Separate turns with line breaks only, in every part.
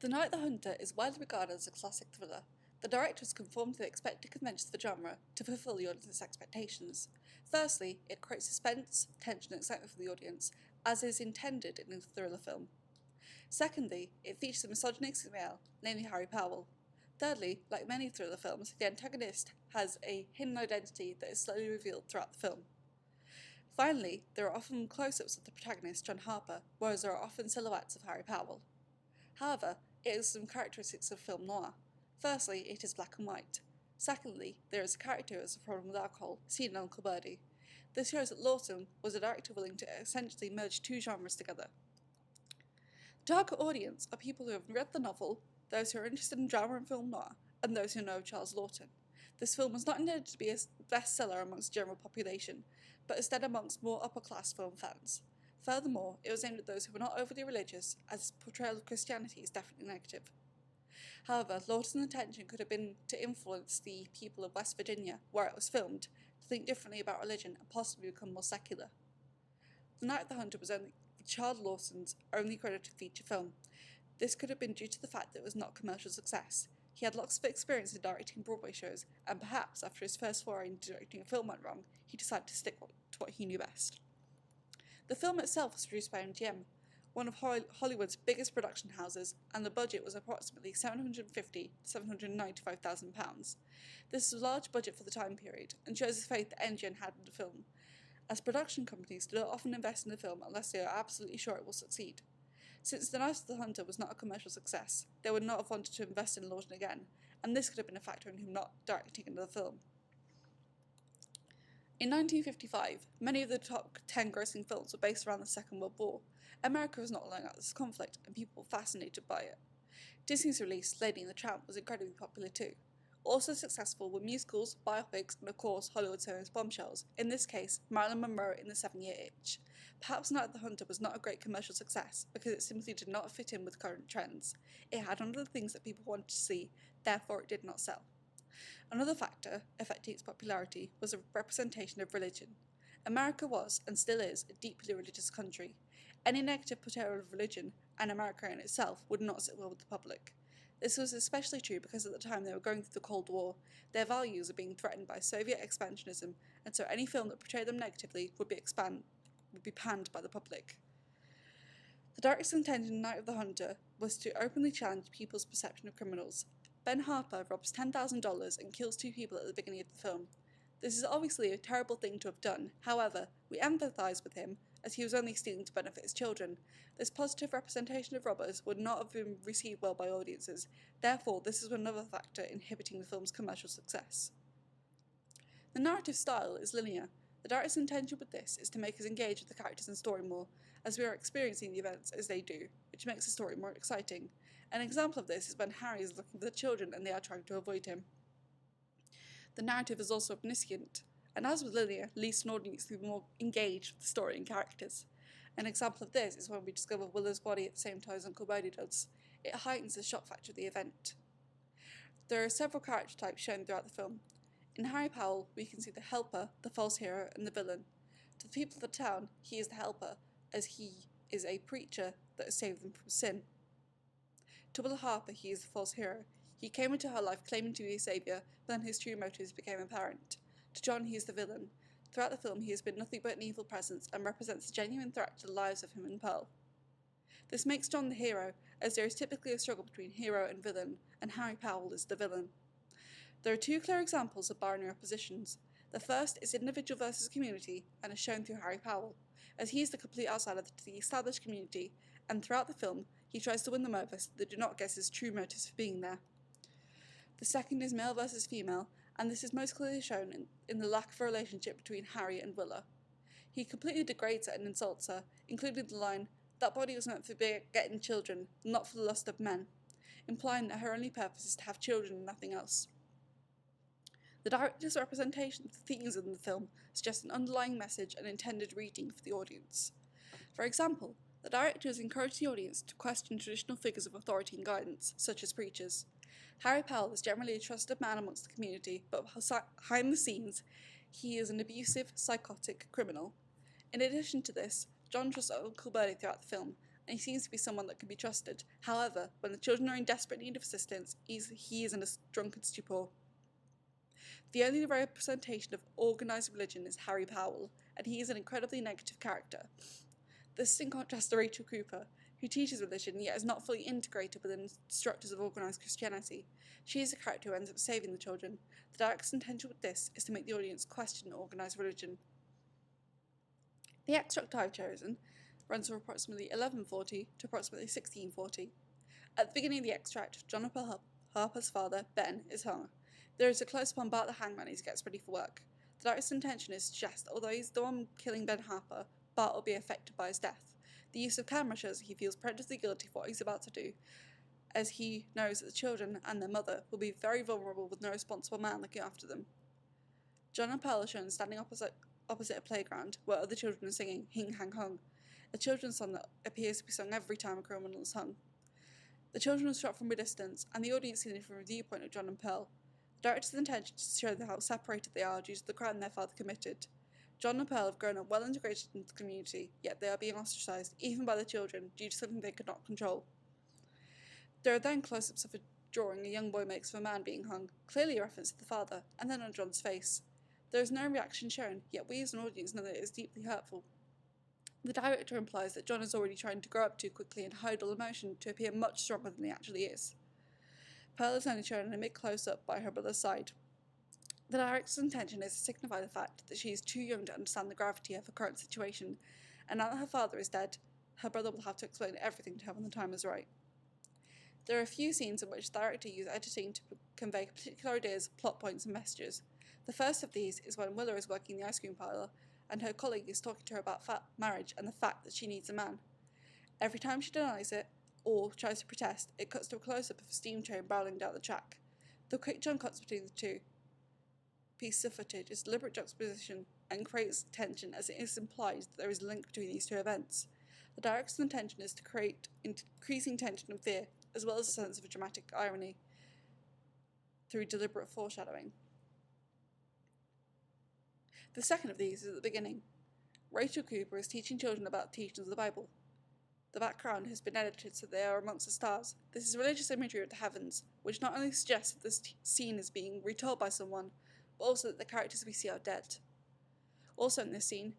The Night the Hunter is widely regarded as a classic thriller. The directors conform to the expected conventions of the genre to fulfill the audience's expectations. Firstly, it creates suspense, tension, and excitement for the audience, as is intended in a thriller film. Secondly, it features a misogynistic male, namely Harry Powell. Thirdly, like many thriller films, the antagonist has a hidden identity that is slowly revealed throughout the film. Finally, there are often close-ups of the protagonist, John Harper, whereas there are often silhouettes of Harry Powell. However, it has some characteristics of film noir. Firstly, it is black and white. Secondly, there is a character who has a problem with alcohol, seen in Uncle Birdie. This shows that Lawson was a director willing to essentially merge two genres together. The target audience are people who have read the novel, those who are interested in drama and film noir, and those who know Charles Lawton. This film was not intended to be a bestseller amongst the general population, but instead amongst more upper-class film fans. Furthermore, it was aimed at those who were not overly religious, as its portrayal of Christianity is definitely negative. However, Lawton's intention could have been to influence the people of West Virginia, where it was filmed, to think differently about religion and possibly become more secular. The Night of the Hunter was Charles Lawson's only credited feature film. This could have been due to the fact that it was not a commercial success. He had lots of experience in directing Broadway shows, and perhaps after his first foray into directing a film went wrong, he decided to stick to what he knew best. The film itself was produced by MGM, one of Hollywood's biggest production houses, and the budget was approximately £750,000 to £795,000. This was a large budget for the time period, and shows the faith that MGM had in the film, as production companies do not often invest in a film unless they are absolutely sure it will succeed. Since The Night of the Hunter was not a commercial success, they would not have wanted to invest in Lawton again, and this could have been a factor in him not directing another film. In 1955, many of the top 10 grossing films were based around the Second World War. America was not alone at this conflict, and people were fascinated by it. Disney's release, Lady and the Tramp, was incredibly popular too. Also successful were musicals, biopics, and of course Hollywood's famous bombshells, in this case Marilyn Monroe in The 7-Year Itch. Perhaps Night of the Hunter was not a great commercial success because it simply did not fit in with current trends. It had none of the things that people wanted to see, therefore it did not sell. Another factor affecting its popularity was a representation of religion. America was, and still is, a deeply religious country. Any negative portrayal of religion, and America in itself, would not sit well with the public. This was especially true because at the time they were going through the Cold War, their values were being threatened by Soviet expansionism, and so any film that portrayed them negatively would be panned by the public. The director's intention in Night of the Hunter was to openly challenge people's perception of criminals. Ben Harper robs $10,000 and kills 2 people at the beginning of the film. This is obviously a terrible thing to have done, however, we empathise with him, as he was only stealing to benefit his children. This positive representation of robbers would not have been received well by audiences, therefore this is another factor inhibiting the film's commercial success. The narrative style is linear. The director's intention with this is to make us engage with the characters and story more, as we are experiencing the events as they do, which makes the story more exciting. An example of this is when Harry is looking for the children and they are trying to avoid him. The narrative is also omniscient, and as with linear, leads an audience to be more engaged with the story and characters. An example of this is when we discover Willow's body at the same time as Uncle Birdie does. It heightens the shock factor of the event. There are several character types shown throughout the film. In Harry Powell, we can see the helper, the false hero, and the villain. To the people of the town, he is the helper, as he is a preacher that has saved them from sin. To Will Harper, he is the false hero. He came into her life claiming to be a saviour, but then his true motives became apparent. To John, he is the villain. Throughout the film, he has been nothing but an evil presence and represents a genuine threat to the lives of him and Pearl. This makes John the hero, as there is typically a struggle between hero and villain, and Harry Powell is the villain. There are 2 clear examples of binary oppositions. The first is individual versus community, and is shown through Harry Powell, as he is the complete outsider to the established community, and throughout the film, he tries to win them over so they do not guess his true motives for being there. The second is male versus female, and this is most clearly shown in the lack of a relationship between Harry and Willow. He completely degrades her and insults her, including the line, "That body was meant for getting children, not for the lust of men," implying that her only purpose is to have children and nothing else. The director's representation of the themes in the film suggests an underlying message and intended reading for the audience. For example, the director has encouraged the audience to question traditional figures of authority and guidance, such as preachers. Harry Powell is generally a trusted man amongst the community, but behind the scenes, he is an abusive, psychotic criminal. In addition to this, John trusts Uncle Birdie throughout the film, and he seems to be someone that can be trusted. However, when the children are in desperate need of assistance, he is in a drunken stupor. The only representation of organised religion is Harry Powell, and he is an incredibly negative character. This is in contrast to Rachel Cooper, who teaches religion yet is not fully integrated within the structures of organised Christianity. She is a character who ends up saving the children. The director's intention with this is to make the audience question organised religion. The extract I've chosen runs from approximately 1140 to approximately 1640. At the beginning of the extract, John Harper's father, Ben, is hung. There is a close-up on Bart the hangman as he gets ready for work. The director's intention is to suggest that although he's the one killing Ben Harper, Bart will be affected by his death. The use of camera shows that he feels prejudice guilty for what he's about to do, as he knows that the children and their mother will be very vulnerable with no responsible man looking after them. John and Pearl are shown standing opposite a playground where other children are singing Hing Hang Hung, a children's song that appears to be sung every time a criminal is hung. The children are shot from a distance, and the audience sees it from the viewpoint of John and Pearl. The director's intention is to show how separated they are due to the crime their father committed. John and Pearl have grown up well integrated into the community, yet they are being ostracised, even by the children, due to something they could not control. There are then close-ups of a drawing a young boy makes of a man being hung, clearly a reference to the father, and then on John's face. There is no reaction shown, yet we as an audience know that it is deeply hurtful. The director implies that John is already trying to grow up too quickly and hide all emotion to appear much stronger than he actually is. Pearl is only shown in a mid-close-up by her brother's side. The director's intention is to signify the fact that she is too young to understand the gravity of her current situation, and now that her father is dead, her brother will have to explain everything to her when the time is right. There are a few scenes in which the director uses editing to convey particular ideas, plot points, and messages. The first of these is when Willow is working in the ice cream parlour, and her colleague is talking to her about marriage and the fact that she needs a man. Every time she denies it, or tries to protest, it cuts to a close-up of a steam train barreling down the track. The quick jump cuts between the two pieces of footage is deliberate juxtaposition and creates tension, as it is implied that there is a link between these two events. The director's intention is to create increasing tension and fear, as well as a sense of a dramatic irony through deliberate foreshadowing. The second of these is at the beginning. Rachel Cooper is teaching children about the teachings of the Bible. The background has been edited so they are amongst the stars. This is religious imagery of the heavens, which not only suggests that this scene is being retold by someone, but also that the characters we see are dead. Also in this scene,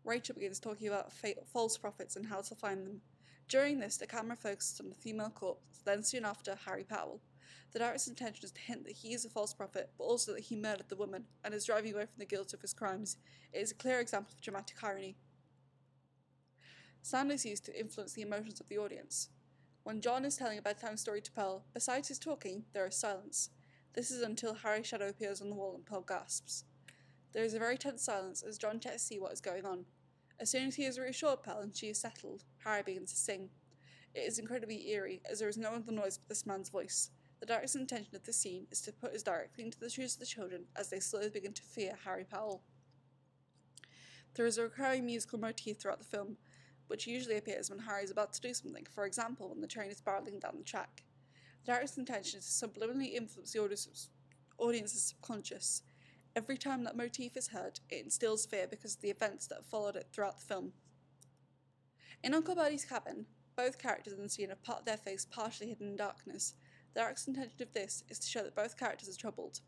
Rachel begins talking about false prophets and how to find them. During this, the camera focuses on the female corpse, then soon after, Harry Powell. The director's intention is to hint that he is a false prophet, but also that he murdered the woman and is driving away from the guilt of his crimes. It is a clear example of dramatic irony. Sound is used to influence the emotions of the audience. When John is telling a bedtime story to Pearl, besides his talking, there is silence. This is until Harry's shadow appears on the wall and Pearl gasps. There is a very tense silence as John checks to see what is going on. As soon as he has reassured Pearl and she is settled, Harry begins to sing. It is incredibly eerie, as there is no other noise but this man's voice. The director's intention of this scene is to put us directly into the shoes of the children as they slowly begin to fear Harry Powell. There is a recurring musical motif throughout the film, which usually appears when Harry is about to do something, for example when the train is barreling down the track. The director's intention is to subliminally influence the audience's subconscious. Every time that motif is heard, it instills fear because of the events that have followed it throughout the film. In Uncle Bertie's cabin, both characters in the scene have part of their face partially hidden in darkness. The director's intention of this is to show that both characters are troubled.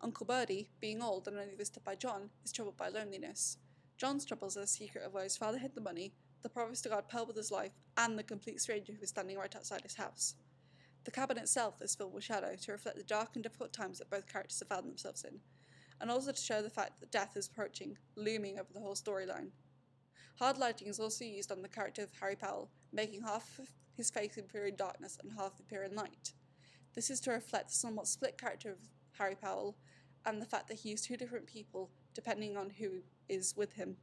Uncle Bertie, being old and only visited by John, is troubled by loneliness. John's troubles are the secret of where his father hid the money, the promise to guard Pearl with his life, and the complete stranger who is standing right outside his house. The cabin itself is filled with shadow to reflect the dark and difficult times that both characters have found themselves in, and also to show the fact that death is approaching, looming over the whole storyline. Hard lighting is also used on the character of Harry Powell, making half of his face appear in darkness and half appear in light. This is to reflect the somewhat split character of Harry Powell and the fact that he is two different people depending on who is with him.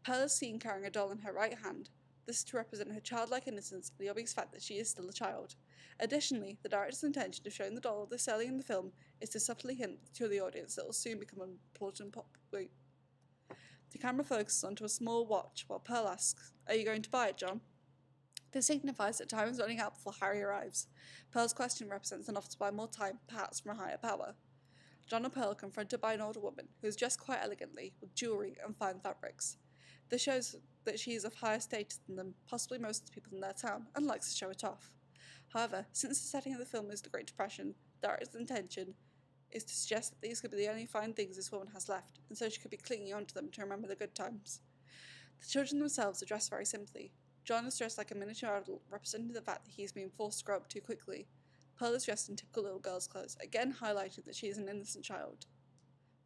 Pearl is seen carrying a doll in her right hand. This is to represent her childlike innocence and the obvious fact that she is still a child. Additionally, the director's intention of showing the doll this early in the film is to subtly hint to the audience that it will soon become an important pop group. The camera focuses onto a small watch while Pearl asks, "Are you going to buy it, John?" This signifies that time is running out before Harry arrives. Pearl's question represents an offer to buy more time, perhaps from a higher power. John and Pearl are confronted by an older woman who is dressed quite elegantly with jewellery and fine fabrics. This shows that she is of higher status than them, possibly most of the people in their town, and likes to show it off. However, since the setting of the film is the Great Depression, the director's intention is to suggest that these could be the only fine things this woman has left, and so she could be clinging onto them to remember the good times. The children themselves are dressed very simply. John is dressed like a miniature adult, representing the fact that he is being forced to grow up too quickly. Pearl is dressed in typical little girl's clothes, again highlighting that she is an innocent child.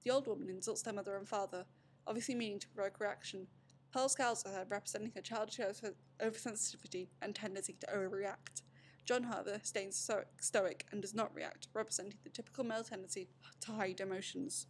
The old woman insults their mother and father, obviously meaning to provoke reaction. Pearl scowls at her, representing her childish oversensitivity and tendency to overreact. John, however, stays stoic and does not react, representing the typical male tendency to hide emotions.